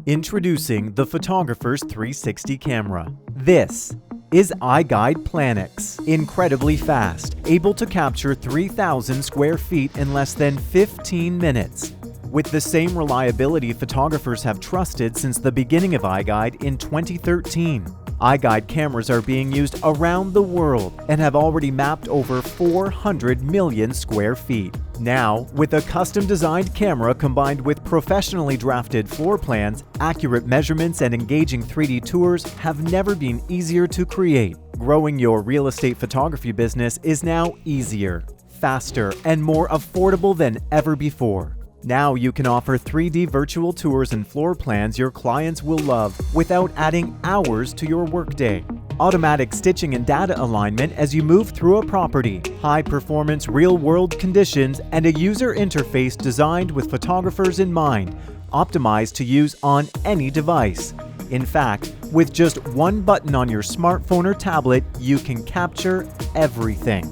Introducing the Photographer's 360 camera. This is iGUIDE PLANIX. Incredibly fast, able to capture 3,000 square feet in less than 15 minutes. With the same reliability photographers have trusted since the beginning of iGUIDE in 2013. iGUIDE cameras are being used around the world and have already mapped over 400 million square feet. Now, with a custom-designed camera combined with professionally drafted floor plans, accurate measurements, and engaging 3D tours have never been easier to create. Growing your real estate photography business is now easier, faster, and more affordable than ever before. Now you can offer 3D virtual tours and floor plans your clients will love without adding hours to your workday. Automatic stitching and data alignment as you move through a property, high-performance real-world conditions, and a user interface designed with photographers in mind, optimized to use on any device. In fact, with just one button on your smartphone or tablet, you can capture everything.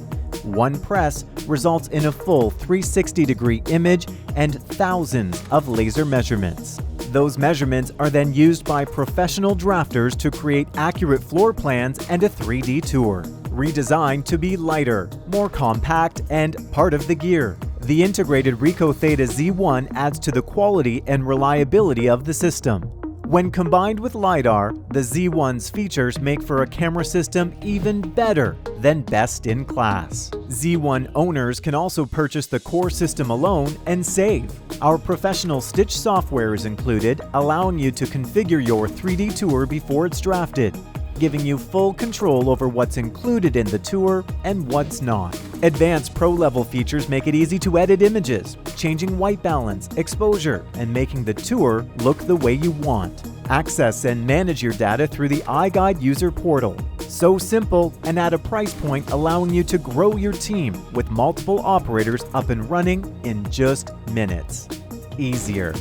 One press results in a full 360-degree image and thousands of laser measurements. Those measurements are then used by professional drafters to create accurate floor plans and a 3D tour. Redesigned to be lighter, more compact, and part of the gear, the integrated Ricoh Theta Z1 adds to the quality and reliability of the system. When combined with LiDAR, the Z1's features make for a camera system even better than best in class. Z1 owners can also purchase the core system alone and save. Our professional stitch software is included, allowing you to configure your 3D tour before it's drafted, giving you full control over what's included in the tour and what's not. Advanced pro-level features make it easy to edit images, changing white balance, exposure, and making the tour look the way you want. Access and manage your data through the iGUIDE user portal. So simple and at a price point allowing you to grow your team with multiple operators up and running in just minutes. Easier,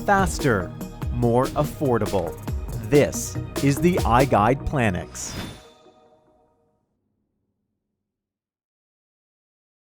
faster, more affordable. This is the iGUIDE PLANIX.